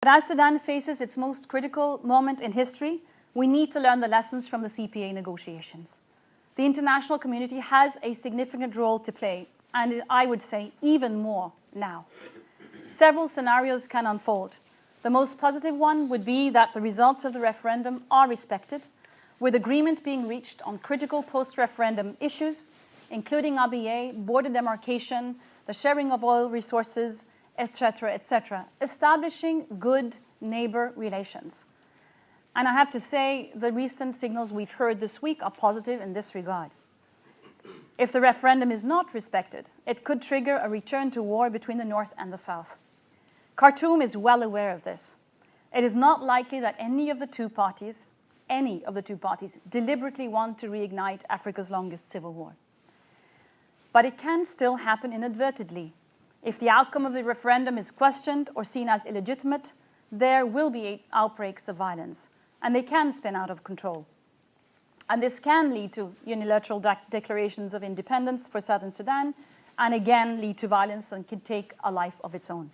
But as Sudan faces its most critical moment in history, we need to learn the lessons from the CPA negotiations. The international community has a significant role to play, and I would say even more now. Several scenarios can unfold. The most positive one would be that the results of the referendum are respected, with agreement being reached on critical post-referendum issues, including ABA, border demarcation, the sharing of oil resources, etc., establishing good neighbor relations. And I have to say, the recent signals we've heard this week are positive in this regard. If the referendum is not respected, it could trigger a return to war between the North and the South. Khartoum is well aware of this. It is not likely that any of the two parties deliberately want to reignite Africa's longest civil war. But it can still happen inadvertently. If the outcome of the referendum is questioned or seen as illegitimate, there will be outbreaks of violence, and they can spin out of control. And this can lead to unilateral declarations of independence for Southern Sudan, and again lead to violence and can take a life of its own.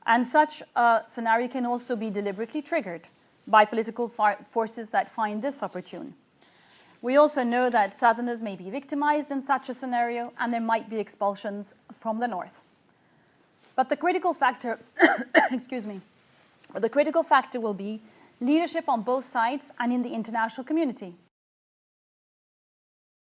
And such a scenario can also be deliberately triggered by political forces that find this opportune. We also know that Southerners may be victimized in such a scenario, and there might be expulsions from the North. But the critical factor, the critical factor will be leadership on both sides and in the international community.